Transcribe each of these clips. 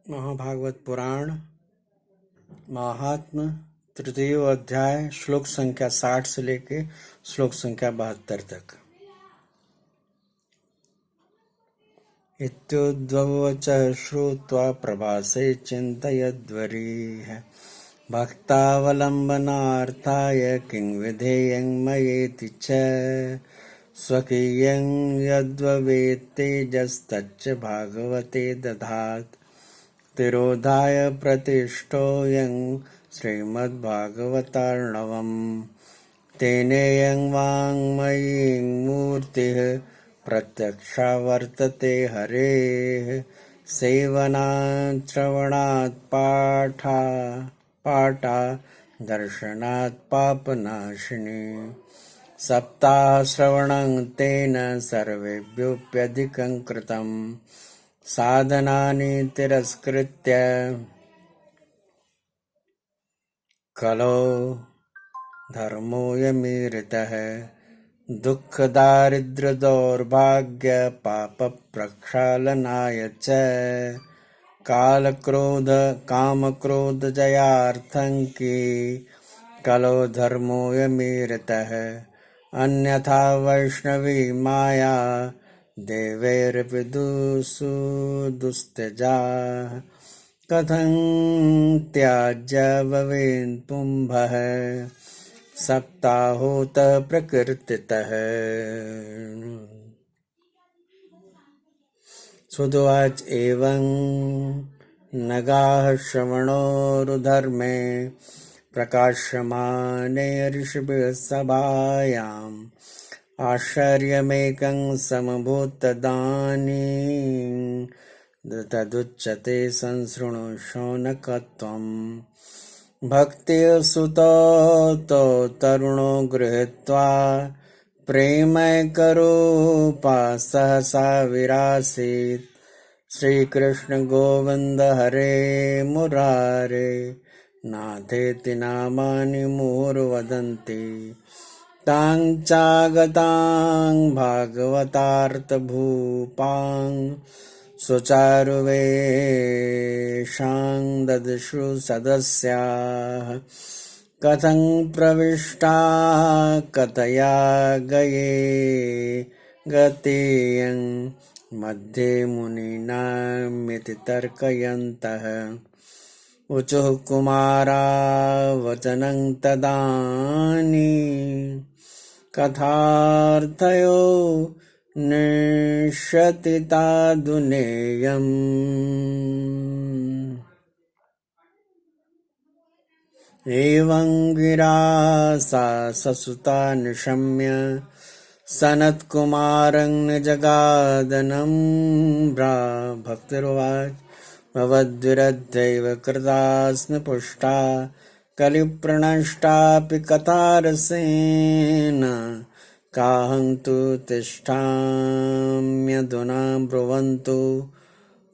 महाभागवत पुराण महात्म तृतीय अध्याय श्लोक संख्या 60 से लेके श्लोक संख्या 72 तक। इत्युद्ववचः श्रुत्वा प्रभासे चिन्तयद्वरीः भक्तावलम्बनार्थाय किं विधेयं मयेति च स्वकीयं यद्ववेत्तेजस्तच्च भागवते दधात् तिरोधाय प्रतिष्ठोऽयं श्रीमद्भागवतार्णवम् तेनेयं वाङ्मयीं मूर्तिः प्रत्यक्षा वर्तते हरेः सेवनात् श्रवणात् पाठा दर्शनात् पापनाशिनी सप्ताहश्रवणं तेन सर्वेभ्योऽप्यधिकं कृतम् साधनानि तिरस्कृत्य कलो धर्मोऽयमीरितः दुःखदारिद्र्यदौर्भाग्यपापप्रक्षालनाय च कामक्रोधजयार्थं कलो धर्मोऽयमीरितः अन्यथा वैष्णवी माया देवैर्विदुषु दुस्त्यजा कथं त्याज्य भवेन् पुंभः सप्ताहोतः प्रकीर्तितः। सुदुवाच एवं नगाः श्रवणोरुधर्मे प्रकाश्यमाने ऋषिभिः सभायाम् आश्चर्यमेकं समभूतदानीं तदुच्यते संशृणु शौनकत्वम् भक्तिसुतो तो तरुणो गृहीत्वा प्रेमैकरूपा सहसा विरासीत् श्रीकृष्ण गोविन्द हरे मुरारे नाथेति नामानि मुहुर्वदन्ति तां चागतां भागवतार्थभूपां सुचारुवेषां ददृशु सदस्याः कथं प्रविष्टा कथया गतेयं मध्ये मुनीनामिति तर्कयन्तः ऊचुः कुमारा वचनं तदानीं कथार्थयो निश्यति तादुनेयम् एवं गिरा सा ससुता निशम्य सनत्कुमारं निजगादनं भक्तिर्वाच भवद्विरद्धैव कृतास्मि पुष्टा कलिप्रणष्टापि कथारसेन काहं तु तिष्ठाम्यधुना ब्रुवन्तु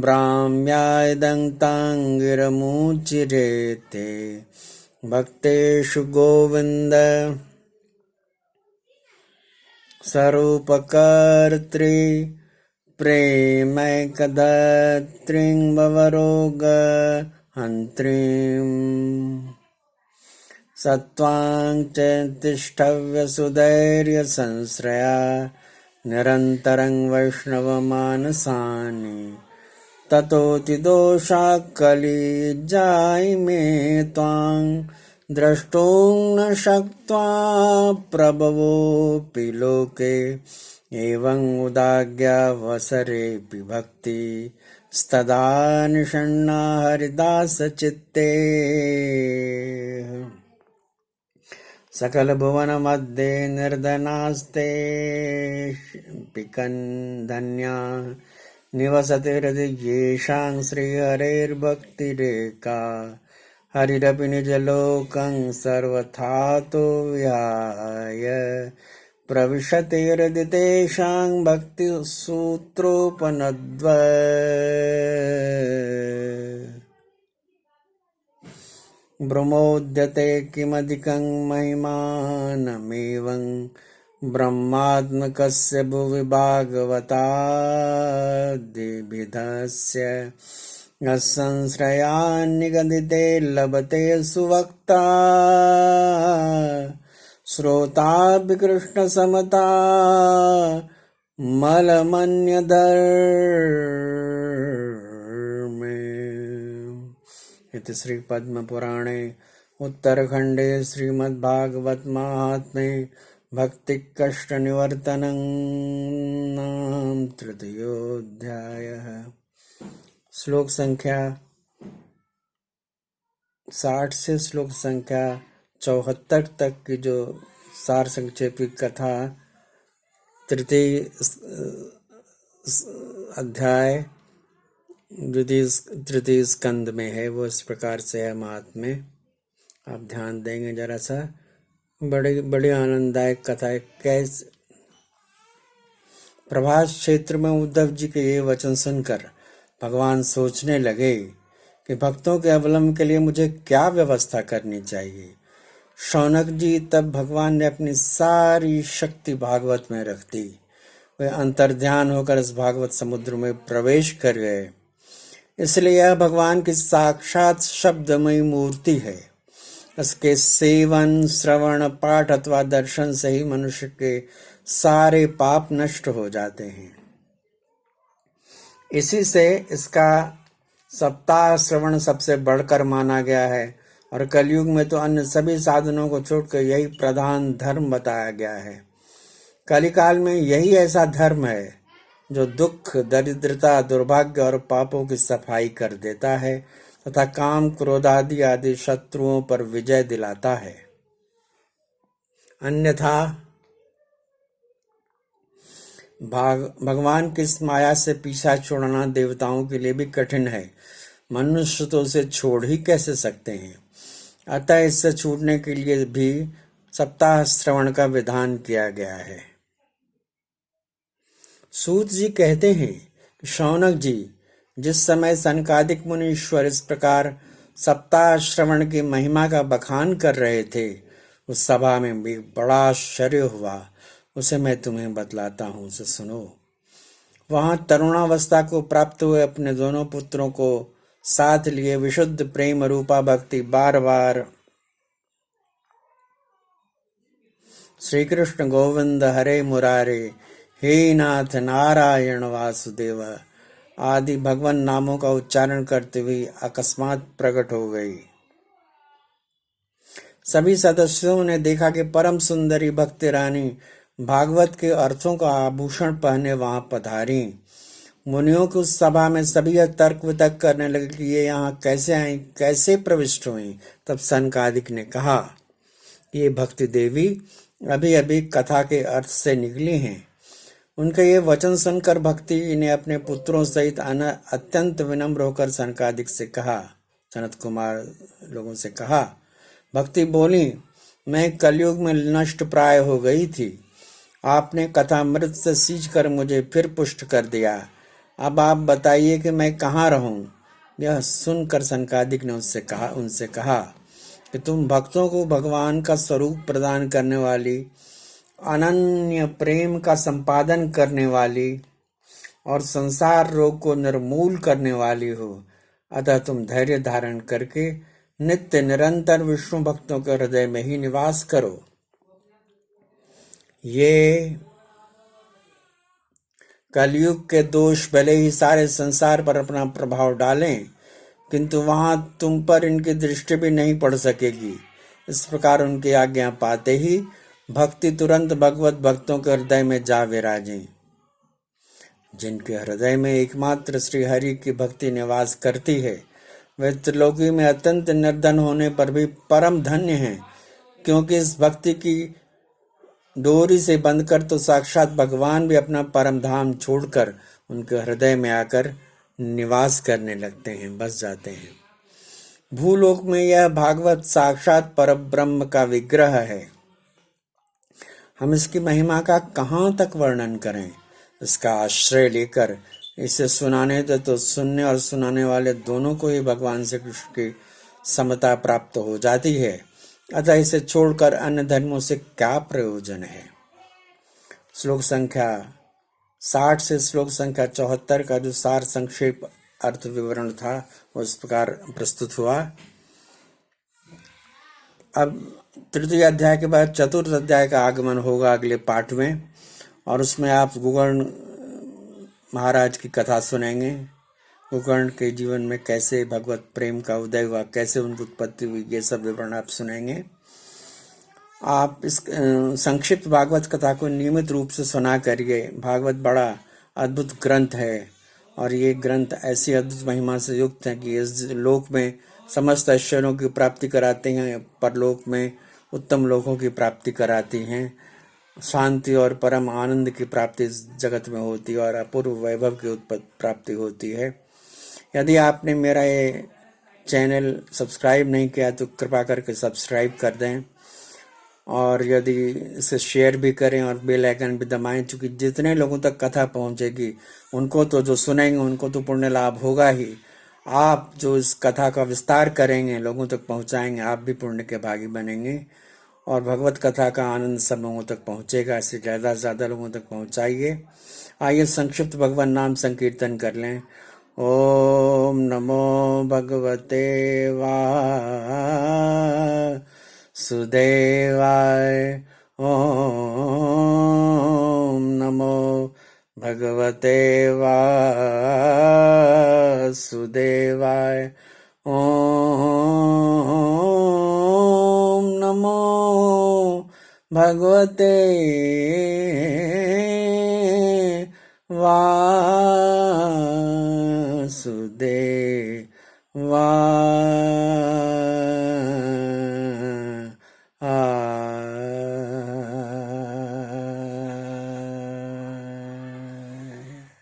ब्राह्म्यायदं ताङ्गिरमुचिरेते भक्तेषु गोविन्द स्वरूपकर्त्री प्रेमैकदत्रीं भवरोगहन्त्रीं सत्त्वां च तिष्ठव्यसुधैर्यसंश्रया निरन्तरं वैष्णवमानसानि ततोऽतिदोषा कलिजायिमे त्वां द्रष्टुं न शक्त्वा प्रभवोऽपि लोके एवं उदाज्ञावसरेऽपि भक्ति स्तदा निषण्णा हरिदासचित्ते सकलभुवनमध्ये निर्धनास्ते पिकन्धन्या निवसति हृदि येषां श्रीहरेर्भक्तिरेका हरिरपि निजलोकं सर्वथातो विहाय प्रविशति हृदि तेषां भक्तिसूत्रोपनद्व ब्रह्मोद्यते किमधिकं महिमानमेवं ब्रह्मात्मकस्य भुवि भागवतादिभिधस्य संश्रयान्निगदिते लभते सुवक्ता श्रोतापि कृष्ण समता मलमन्यधर्मे। इति श्री पद्म पुराणे उत्तरखंडे श्रीमद्भागवत महात्म्ये भक्ति कष्ट निवर्तनं नाम तृतीयोऽध्यायः। श्लोक संख्या 60 से श्लोक संख्या 74 तक की जो सार संक्षेपी कथा तृतीय अध्याय तृतीय स्कंद में है, वो इस प्रकार से है महात्म्य। आप ध्यान देंगे जरा सा, बड़ी आनंददायक कथा है। कैसे प्रभास क्षेत्र में उद्धव जी के ये वचन सुनकर भगवान सोचने लगे कि भक्तों के अवलंबन के लिए मुझे क्या व्यवस्था करनी चाहिए। शौनक जी, तब भगवान ने अपनी सारी शक्ति भागवत में रख दी। वे अंतर्ध्यान होकर इस भागवत समुद्र में प्रवेश कर गए। इसलिए यह भगवान की साक्षात शब्दमयी मूर्ति है। इसके सेवन, श्रवण, पाठ अथवा दर्शन से ही मनुष्य के सारे पाप नष्ट हो जाते हैं। इसी से इसका सप्ताह श्रवण सबसे बढ़कर माना गया है और कलयुग में तो अन्य सभी साधनों को छोड़कर यही प्रधान धर्म बताया गया है। कलिकाल में यही ऐसा धर्म है जो दुख, दरिद्रता, दुर्भाग्य और पापों की सफाई कर देता है तथा काम, क्रोध आदि शत्रुओं पर विजय दिलाता है। अन्यथा भगवान की इस माया से पीछा छोड़ना देवताओं के लिए भी कठिन है। मनुष्य तो उसे छोड़ ही कैसे सकते हैं। अतः इससे छूटने के लिए भी सप्ताह श्रवण का विधान किया गया है। सूत जी कहते हैं कि शौनक जी जिस समय सनकादिक मुनीश्वर इस प्रकार सप्ताह श्रवण की महिमा का बखान कर रहे थे, उस सभा में भी बड़ा आश्चर्य हुआ। उसे मैं तुम्हें बतलाता हूँ, उसे सुनो। वहां तरुणावस्था को प्राप्त हुए अपने दोनों पुत्रों को साथ लिए विशुद्ध प्रेम रूपा भक्ति बार बार श्री कृष्ण गोविंद हरे मुरारे, हे नाथ नारायण वासुदेव आदि भगवान नामों का उच्चारण करते हुए अकस्मात प्रकट हो गई। सभी सदस्यों ने देखा कि परम सुंदरी भक्ति रानी भागवत के अर्थों का आभूषण पहने वहां पधारी। मुनियों की उस सभा में सभी तर्क वितर्क करने लगे कि ये यहाँ कैसे आई, कैसे प्रविष्ट हुई। तब सनकादिक ने कहा, ये भक्ति देवी अभी अभी कथा के अर्थ से निकली हैं। उनके ये वचन सुनकर भक्ति ने अपने पुत्रों सहित अत्यंत विनम्र होकर सनकादिक से कहा, सनत कुमार लोगों से कहा। भक्ति बोली, मैं कलयुग में नष्ट प्राय हो गई थी। आपने कथामृत से सींच कर मुझे फिर पुष्ट कर दिया। अब आप बताइए कि मैं कहाँ रहूं। यह सुनकर सनकादिक ने उनसे कहा कि तुम भक्तों को भगवान का स्वरूप प्रदान करने वाली, अनन्य प्रेम का संपादन करने वाली और संसार रोग को निर्मूल करने वाली हो। अतः तुम धैर्य धारण करके नित्य निरंतर विष्णु भक्तों के हृदय में ही निवास करो। ये कलयुग के दोष भले ही सारे संसार पर अपना प्रभाव डालें, किंतु वहां तुम पर इनकी दृष्टि भी नहीं पड़ सकेगी। इस प्रकार उनकी आज्ञा पाते ही भक्ति तुरंत भगवत भक्तों के हृदय में जा विराजे। जिनके हृदय में एकमात्र श्री हरि की भक्ति निवास करती है, वे त्रिलोकी में अत्यंत निर्धन होने पर भी परम धन्य हैं, क्योंकि इस भक्ति की डोरी से बंधकर तो साक्षात भगवान भी अपना परम धाम छोड़कर उनके हृदय में आकर निवास करने लगते हैं, बस जाते हैं। भूलोक में यह भागवत साक्षात परब्रह्म का विग्रह है। हम इसकी महिमा का कहाँ तक वर्णन करें। इसका आश्रय लेकर इसे सुनाने तो सुनने और सुनाने वाले दोनों को ही भगवान से कृष्ण की समता प्राप्त हो जाती है। अतः इसे छोड़कर अन्य धर्मों से क्या प्रयोजन है। श्लोक संख्या 60 से श्लोक संख्या 74 का जो सार संक्षेप अर्थ विवरण था उस प्रकार प्रस्तुत हुआ। अब तृतीय अध्याय के बाद चतुर्थ अध्याय का आगमन होगा अगले पाठ में, और उसमें आप गोकर्ण महाराज की कथा सुनेंगे। गोकर्ण के जीवन में कैसे भगवत प्रेम का उदय हुआ, कैसे उनकी उत्पत्ति हुई, ये सब विवरण आप सुनेंगे। आप इस संक्षिप्त भागवत कथा को नियमित रूप से सुना करिए। भागवत बड़ा अद्भुत ग्रंथ है, और ये ग्रंथ ऐसी अद्भुत महिमा से युक्त है कि इस लोक में समस्त ऐश्वर्यों की प्राप्ति कराते हैं, परलोक में उत्तम लोकों की प्राप्ति कराती हैं। शांति और परम आनंद की प्राप्ति इस जगत में होती है, और अपूर्व वैभव की प्राप्ति होती है। यदि आपने मेरा ये चैनल सब्सक्राइब नहीं किया तो कृपा करके सब्सक्राइब कर दें, और यदि इसे शेयर भी करें और बेल आइकन भी दबाएं, क्योंकि जितने लोगों तक कथा पहुंचेगी उनको तो, जो सुनेंगे उनको तो पुण्य लाभ होगा ही। आप जो इस कथा का विस्तार करेंगे, लोगों तक पहुंचाएंगे, आप भी पुण्य के भागी बनेंगे, और भगवत कथा का आनंद सब लोगों तक पहुंचेगा। इसे ज़्यादा से ज़्यादा लोगों तक पहुंचाइए। आइए संक्षिप्त भगवान नाम संकीर्तन कर लें। ओम नमो भगवते वासुदेवाय। ओम नमो भगवते वासुदेवाय। ओम नमो भगवते वासुदेवाय।